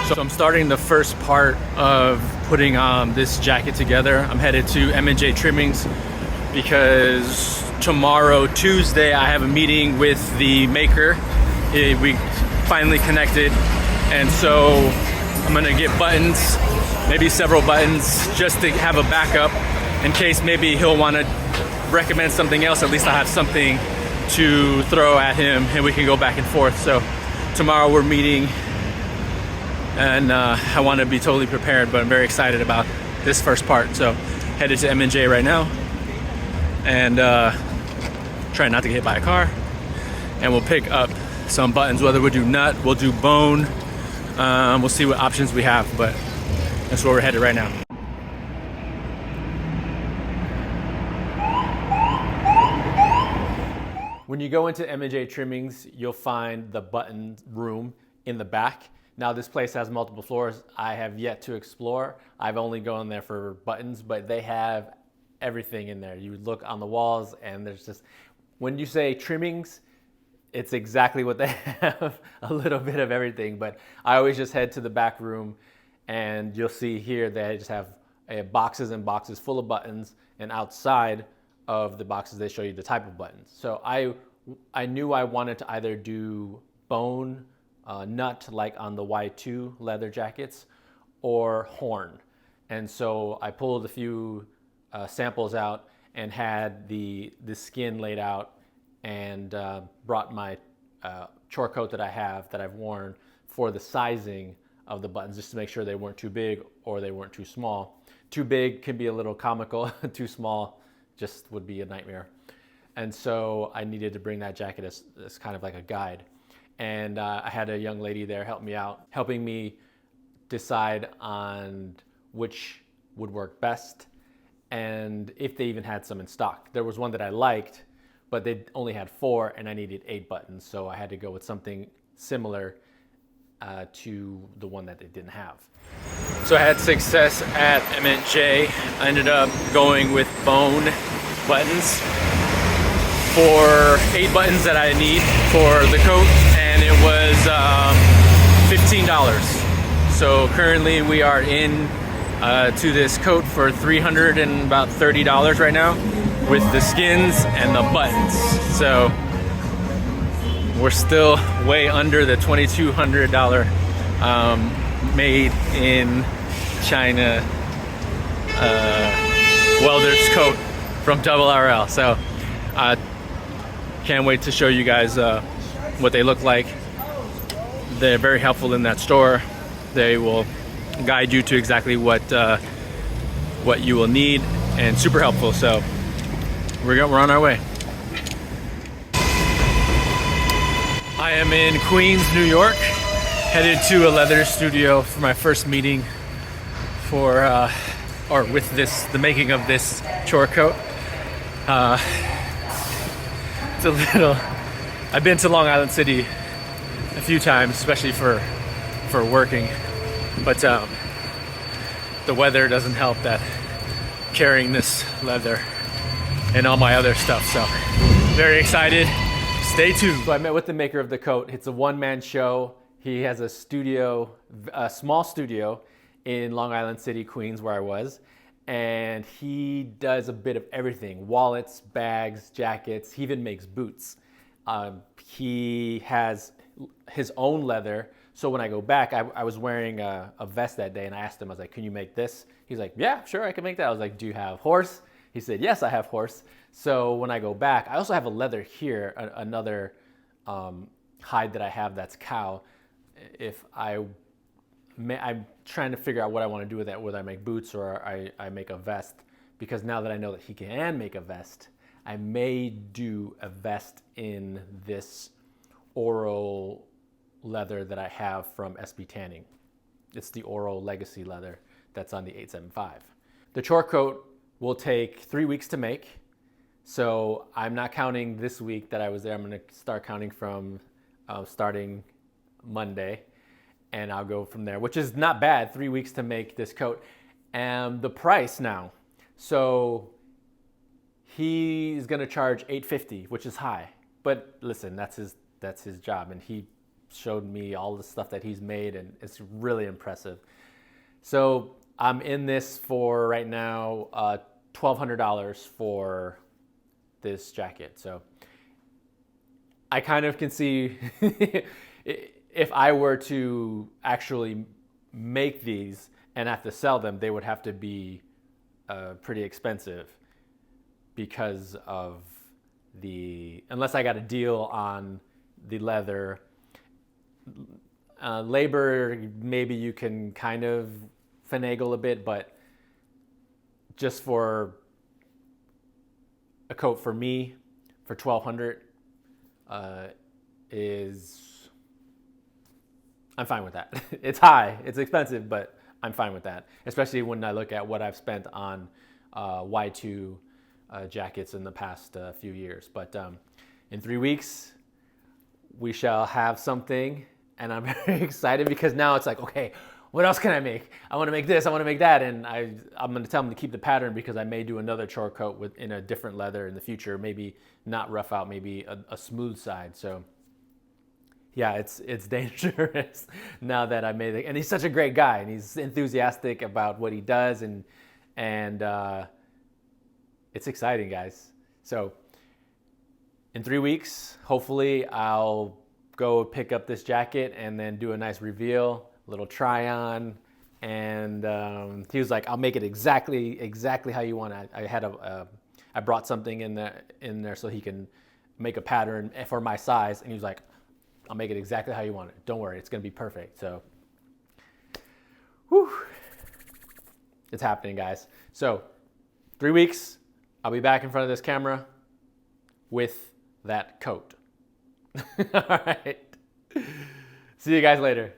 So I'm starting the first part of putting this jacket together. I'm headed to MJ Trimmings because tomorrow, Tuesday, I have a meeting with the maker. We finally connected, and so I'm gonna get buttons, maybe several buttons, just to have a backup in case maybe he'll want to recommend something else. At least I have something to throw at him and we can go back and forth. So tomorrow we're meeting, and I want to be totally prepared, but I'm very excited about this first part. So headed to M&J right now, and try not to get hit by a car, and we'll pick up some buttons. Whether we'll do nut, we'll do bone, we'll see what options we have, but that's where we're headed right now. When you go into MJ Trimmings, you'll find the button room in the back. Now this place has multiple floors. I have yet to explore. I've only gone there for buttons, but they have everything in there. You look on the walls and there's just, when you say trimmings, it's exactly what they have, a little bit of everything. But I always just head to the back room, and you'll see here they just have boxes and boxes full of buttons, and outside of the boxes they show you the type of buttons. So I knew I wanted to either do bone, nut like on the Y2 leather jackets, or horn. And so I pulled a few samples out and had the skin laid out, and brought my Chore coat that I have, that I've worn, for the sizing of the buttons, just to make sure they weren't too big or they weren't too small. Too big can be a little comical, too small just would be a nightmare. And so I needed to bring that jacket as kind of like a guide. And I had a young lady there help me out, helping me decide on which would work best, and if they even had some in stock. There was one that I liked, but they only had 4 and I needed 8 buttons. So I had to go with something similar to the one that they didn't have. So I had success at M&J. I ended up going with bone buttons for 8 buttons that I need for the coat, and it was $15. So currently we are in to this coat for $330 right now, with the skins and the buttons. So we're still way under the $2,200 made in China welder's coat from Double RL. So I can't wait to show you guys what they look like. They're very helpful in that store. They will guide you to exactly what you will need, and super helpful. So we're on our way. I am in Queens, New York, headed to a leather studio for my first meeting for with the making of this Chore coat. It's a little, I've been to Long Island City a few times, especially for working, but the weather doesn't help that, carrying this leather and all my other stuff. So very excited. Stay tuned. So I met with the maker of the coat. It's a one-man show. He has a studio, a small studio in Long Island City, Queens, where I was. And he does a bit of everything: wallets, bags, jackets. He even makes boots. He has his own leather. So when I go back, I was wearing a vest that day, and I asked him, I was like, can you make this? He's like, yeah, sure, I can make that. I was like, do you have horse? He said, yes, I have horse. So when I go back, I also have a leather here, another hide that I have that's cow. I'm trying to figure out what I want to do with that, whether I make boots or I make a vest, because now that I know that he can make a vest, I may do a vest in this Oro leather that I have from SB Tanning. It's the Oro Legacy leather that's on the 875. The Chore coat will take 3 weeks to make. So I'm not counting this week that I was there. I'm going to start counting from starting Monday, and I'll go from there, which is not bad. 3 weeks to make this coat. And the price now. So he's going to charge $850, which is high. But listen, that's his job, and he showed me all the stuff that he's made, and it's really impressive. So I'm in this for right now $1,200 for this jacket. So I kind of can see if I were to actually make these and have to sell them, they would have to be pretty expensive because of unless I got a deal on the leather. Labor, maybe you can kind of finagle a bit, but just for a coat for me for $1,200 I'm fine with that. It's high, it's expensive, but I'm fine with that, especially when I look at what I've spent on Y2 jackets in the past few years. But in 3 weeks, we shall have something, and I'm very excited because now it's like, okay, what else can I make? I want to make this, I want to make that, and I'm going to tell them to keep the pattern because I may do another Chore coat in a different leather in the future, maybe not rough out, maybe a smooth side. So yeah, it's dangerous now that I made it. And he's such a great guy, and he's enthusiastic about what he does, and it's exciting, guys. So in 3 weeks, hopefully I'll go pick up this jacket and then do a nice reveal, a little try on. And he was like, I'll make it exactly how you want it. I brought something in there so he can make a pattern for my size. And he was like, I'll make it exactly how you want it. Don't worry, it's gonna be perfect. So, whew, it's happening, guys. So 3 weeks, I'll be back in front of this camera with that coat. All right. See you guys later.